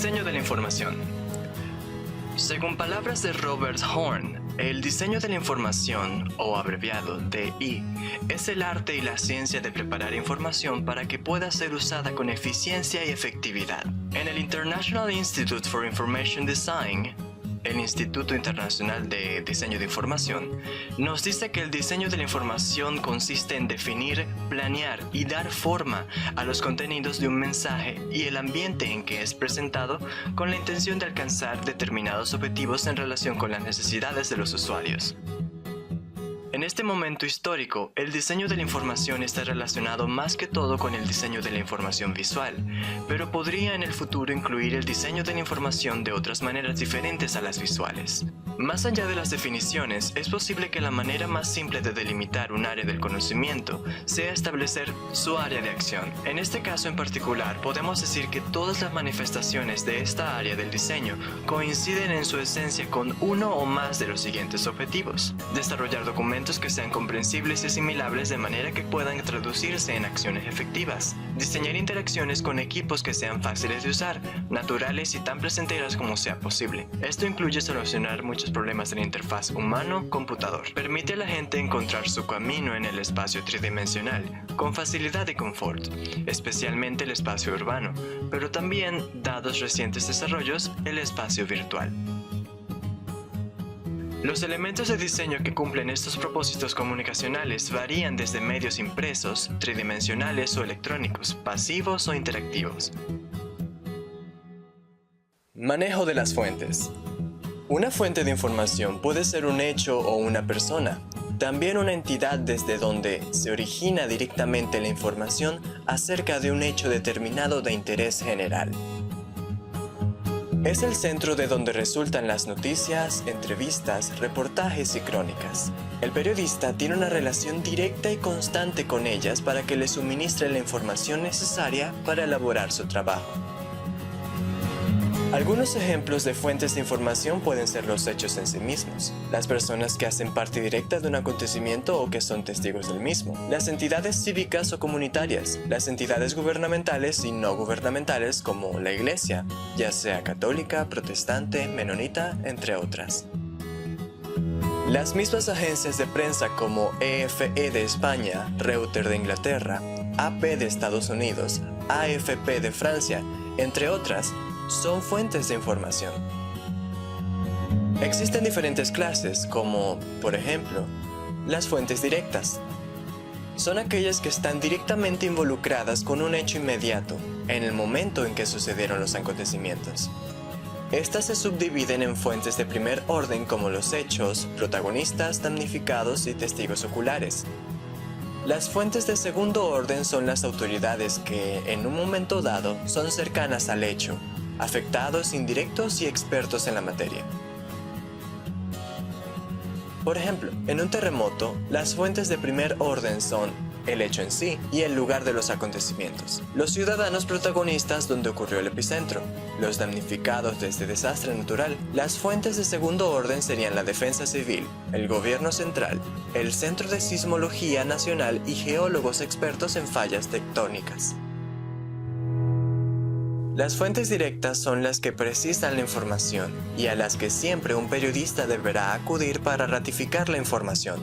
Diseño de la información. Según palabras de Robert Horn, el diseño de la información, o abreviado DI, es el arte y la ciencia de preparar información para que pueda ser usada con eficiencia y efectividad. En el International Institute for Information Design, el Instituto Internacional de Diseño de Información, nos dice que el diseño de la información consiste en definir, planear y dar forma a los contenidos de un mensaje y el ambiente en que es presentado con la intención de alcanzar determinados objetivos en relación con las necesidades de los usuarios. En este momento histórico, el diseño de la información está relacionado más que todo con el diseño de la información visual, pero podría en el futuro incluir el diseño de la información de otras maneras diferentes a las visuales. Más allá de las definiciones, es posible que la manera más simple de delimitar un área del conocimiento sea establecer su área de acción. En este caso en particular, podemos decir que todas las manifestaciones de esta área del diseño coinciden en su esencia con uno o más de los siguientes objetivos: desarrollar documentos que sean comprensibles y asimilables de manera que puedan traducirse en acciones efectivas, diseñar interacciones con equipos que sean fáciles de usar, naturales y tan placenteras como sea posible. Esto incluye solucionar muchos problemas de la interfaz humano-computador. Permite a la gente encontrar su camino en el espacio tridimensional con facilidad y confort, especialmente el espacio urbano, pero también, dados recientes desarrollos, el espacio virtual. Los elementos de diseño que cumplen estos propósitos comunicacionales varían desde medios impresos, tridimensionales o electrónicos, pasivos o interactivos. Manejo de las fuentes. Una fuente de información puede ser un hecho o una persona, también una entidad desde donde se origina directamente la información acerca de un hecho determinado de interés general. Es el centro de donde resultan las noticias, entrevistas, reportajes y crónicas. El periodista tiene una relación directa y constante con ellas para que le suministre la información necesaria para elaborar su trabajo. Algunos ejemplos de fuentes de información pueden ser los hechos en sí mismos, las personas que hacen parte directa de un acontecimiento o que son testigos del mismo, las entidades cívicas o comunitarias, las entidades gubernamentales y no gubernamentales como la Iglesia, ya sea católica, protestante, menonita, entre otras. Las mismas agencias de prensa como EFE de España, Reuters de Inglaterra, AP de Estados Unidos, AFP de Francia, entre otras, son fuentes de información. Existen diferentes clases como, por ejemplo, las fuentes directas. Son aquellas que están directamente involucradas con un hecho inmediato, en el momento en que sucedieron los acontecimientos. Estas se subdividen en fuentes de primer orden como los hechos, protagonistas, damnificados y testigos oculares. Las fuentes de segundo orden son las autoridades que, en un momento dado, son cercanas al hecho, afectados, indirectos y expertos en la materia. Por ejemplo, en un terremoto, las fuentes de primer orden son el hecho en sí y el lugar de los acontecimientos, los ciudadanos protagonistas donde ocurrió el epicentro, los damnificados de este desastre natural. Las fuentes de segundo orden serían la defensa civil, el gobierno central, el Centro de Sismología Nacional y geólogos expertos en fallas tectónicas. Las fuentes directas son las que precisan la información y a las que siempre un periodista deberá acudir para ratificar la información.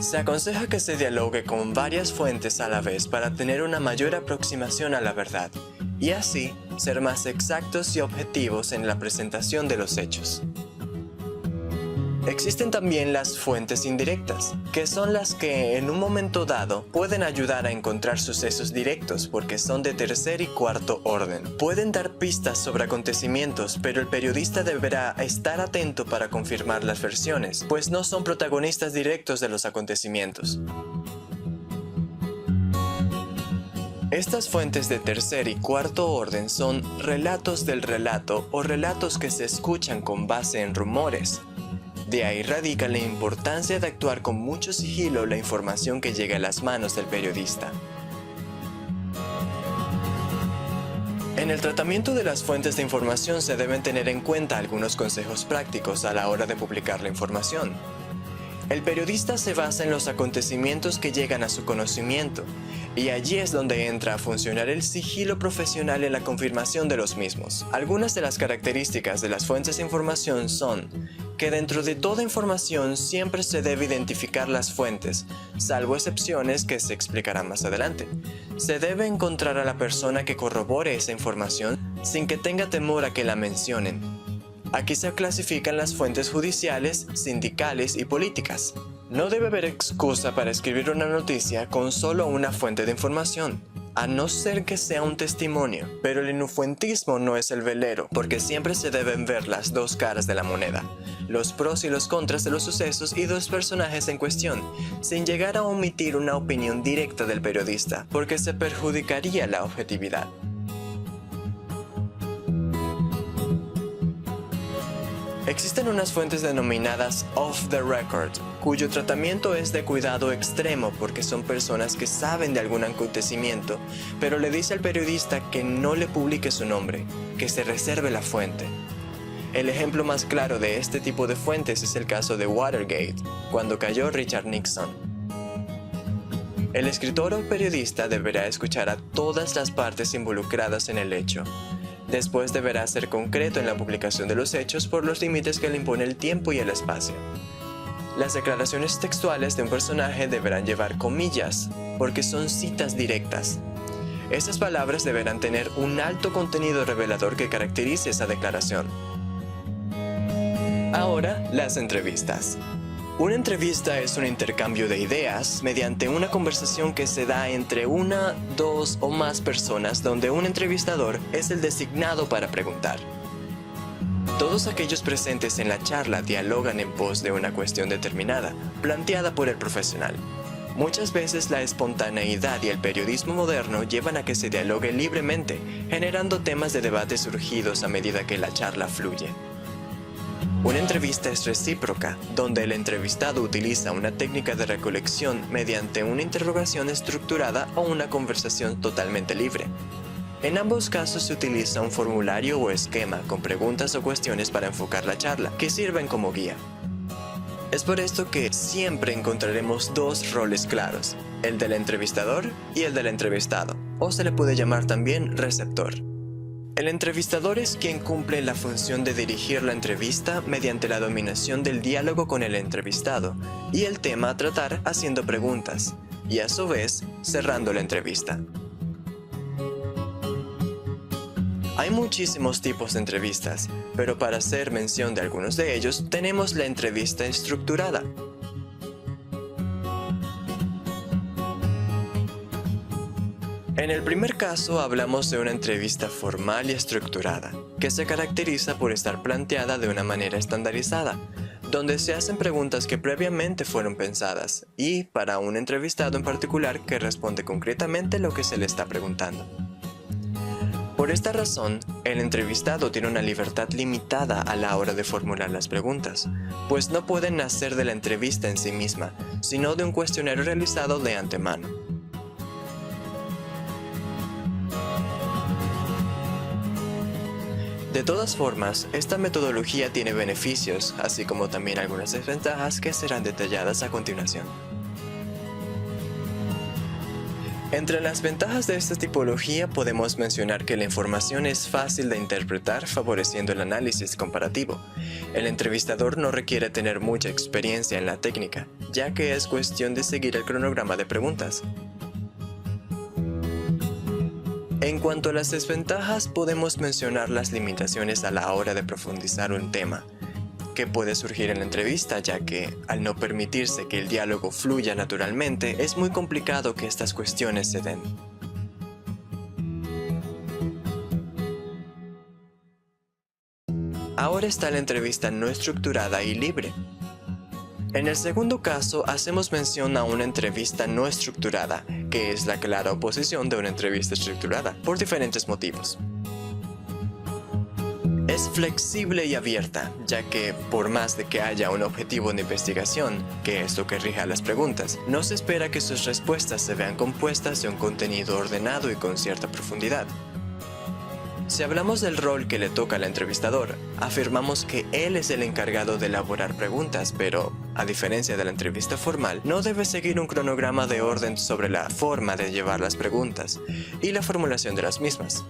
Se aconseja que se dialogue con varias fuentes a la vez para tener una mayor aproximación a la verdad y así ser más exactos y objetivos en la presentación de los hechos. Existen también las fuentes indirectas, que son las que en un momento dado pueden ayudar a encontrar sucesos directos porque son de tercer y cuarto orden. Pueden dar pistas sobre acontecimientos, pero el periodista deberá estar atento para confirmar las versiones, pues no son protagonistas directos de los acontecimientos. Estas fuentes de tercer y cuarto orden son relatos del relato o relatos que se escuchan con base en rumores. De ahí radica la importancia de actuar con mucho sigilo la información que llega a las manos del periodista. En el tratamiento de las fuentes de información se deben tener en cuenta algunos consejos prácticos a la hora de publicar la información. El periodista se basa en los acontecimientos que llegan a su conocimiento, y allí es donde entra a funcionar el sigilo profesional en la confirmación de los mismos. Algunas de las características de las fuentes de información son que dentro de toda información siempre se debe identificar las fuentes, salvo excepciones que se explicarán más adelante. Se debe encontrar a la persona que corrobore esa información sin que tenga temor a que la mencionen. Aquí se clasifican las fuentes judiciales, sindicales y políticas. No debe haber excusa para escribir una noticia con solo una fuente de información, a no ser que sea un testimonio. Pero el inufuentismo no es el velero, porque siempre se deben ver las dos caras de la moneda, los pros y los contras de los sucesos y dos personajes en cuestión, sin llegar a omitir una opinión directa del periodista, porque se perjudicaría la objetividad. Existen unas fuentes denominadas off the record, cuyo tratamiento es de cuidado extremo porque son personas que saben de algún acontecimiento, pero le dice al periodista que no le publique su nombre, que se reserve la fuente. El ejemplo más claro de este tipo de fuentes es el caso de Watergate, cuando cayó Richard Nixon. El escritor o periodista deberá escuchar a todas las partes involucradas en el hecho. Después deberá ser concreto en la publicación de los hechos por los límites que le impone el tiempo y el espacio. Las declaraciones textuales de un personaje deberán llevar comillas, porque son citas directas. Esas palabras deberán tener un alto contenido revelador que caracterice esa declaración. Ahora, las entrevistas. Una entrevista es un intercambio de ideas mediante una conversación que se da entre una, dos o más personas donde un entrevistador es el designado para preguntar. Todos aquellos presentes en la charla dialogan en pos de una cuestión determinada, planteada por el profesional. Muchas veces la espontaneidad y el periodismo moderno llevan a que se dialogue libremente, generando temas de debate surgidos a medida que la charla fluye. Una entrevista es recíproca, donde el entrevistado utiliza una técnica de recolección mediante una interrogación estructurada o una conversación totalmente libre. En ambos casos se utiliza un formulario o esquema con preguntas o cuestiones para enfocar la charla, que sirven como guía. Es por esto que siempre encontraremos dos roles claros, el del entrevistador y el del entrevistado, o se le puede llamar también receptor. El entrevistador es quien cumple la función de dirigir la entrevista mediante la dominación del diálogo con el entrevistado y el tema a tratar haciendo preguntas, y a su vez cerrando la entrevista. Hay muchísimos tipos de entrevistas, pero para hacer mención de algunos de ellos tenemos la entrevista estructurada. En el primer caso hablamos de una entrevista formal y estructurada, que se caracteriza por estar planteada de una manera estandarizada, donde se hacen preguntas que previamente fueron pensadas y para un entrevistado en particular que responde concretamente lo que se le está preguntando. Por esta razón, el entrevistado tiene una libertad limitada a la hora de formular las preguntas, pues no pueden nacer de la entrevista en sí misma, sino de un cuestionario realizado de antemano. De todas formas, esta metodología tiene beneficios, así como también algunas desventajas que serán detalladas a continuación. Entre las ventajas de esta tipología podemos mencionar que la información es fácil de interpretar, favoreciendo el análisis comparativo. El entrevistador no requiere tener mucha experiencia en la técnica, ya que es cuestión de seguir el cronograma de preguntas. En cuanto a las desventajas, podemos mencionar las limitaciones a la hora de profundizar un tema, que puede surgir en la entrevista, ya que, al no permitirse que el diálogo fluya naturalmente, es muy complicado que estas cuestiones se den. Ahora está la entrevista no estructurada y libre. En el segundo caso, hacemos mención a una entrevista no estructurada, que es la clara oposición de una entrevista estructurada, por diferentes motivos. Es flexible y abierta, ya que, por más de que haya un objetivo de investigación, que es lo que rige a las preguntas, no se espera que sus respuestas se vean compuestas de un contenido ordenado y con cierta profundidad. Si hablamos del rol que le toca al entrevistador, afirmamos que él es el encargado de elaborar preguntas, pero, a diferencia de la entrevista formal, no debe seguir un cronograma de orden sobre la forma de llevar las preguntas y la formulación de las mismas.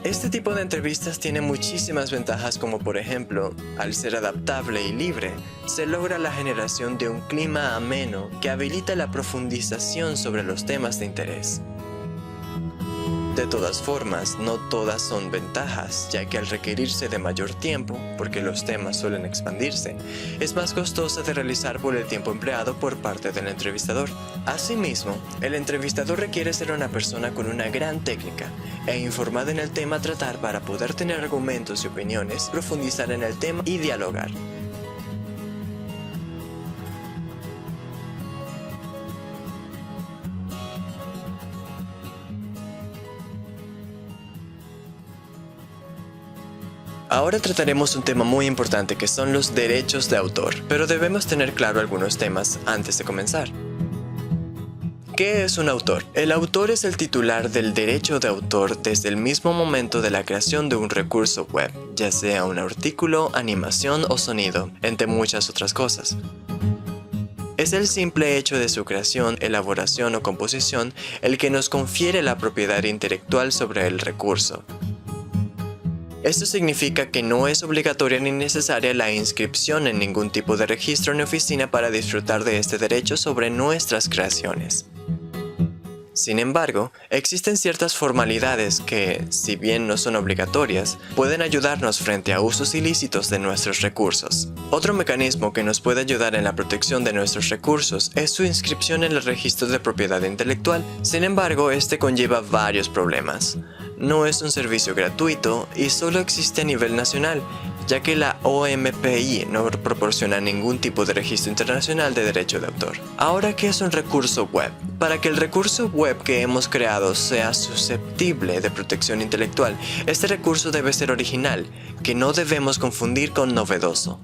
Este tipo de entrevistas tiene muchísimas ventajas, como por ejemplo, al ser adaptable y libre, se logra la generación de un clima ameno que habilita la profundización sobre los temas de interés. De todas formas, no todas son ventajas, ya que al requerirse de mayor tiempo, porque los temas suelen expandirse, es más costosa de realizar por el tiempo empleado por parte del entrevistador. Asimismo, el entrevistador requiere ser una persona con una gran técnica e informada en el tema a tratar para poder tener argumentos y opiniones, profundizar en el tema y dialogar. Ahora trataremos un tema muy importante que son los derechos de autor, pero debemos tener claro algunos temas antes de comenzar. ¿Qué es un autor? El autor es el titular del derecho de autor desde el mismo momento de la creación de un recurso web, ya sea un artículo, animación o sonido, entre muchas otras cosas. Es el simple hecho de su creación, elaboración o composición el que nos confiere la propiedad intelectual sobre el recurso. Esto significa que no es obligatoria ni necesaria la inscripción en ningún tipo de registro ni oficina para disfrutar de este derecho sobre nuestras creaciones. Sin embargo, existen ciertas formalidades que, si bien no son obligatorias, pueden ayudarnos frente a usos ilícitos de nuestros recursos. Otro mecanismo que nos puede ayudar en la protección de nuestros recursos es su inscripción en el registro de propiedad intelectual. Sin embargo, este conlleva varios problemas. No es un servicio gratuito y solo existe a nivel nacional, ya que la OMPI no proporciona ningún tipo de registro internacional de derecho de autor. Ahora, ¿qué es un recurso web? Para que el recurso web que hemos creado sea susceptible de protección intelectual, este recurso debe ser original, que no debemos confundir con novedoso.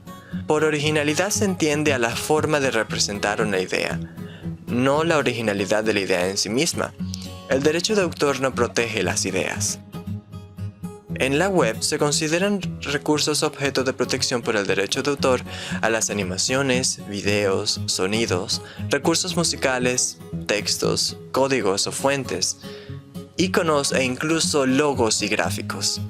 Por originalidad se entiende a la forma de representar una idea, no la originalidad de la idea en sí misma. El derecho de autor no protege las ideas. En la web se consideran recursos objeto de protección por el derecho de autor a las animaciones, videos, sonidos, recursos musicales, textos, códigos o fuentes, iconos e incluso logos y gráficos.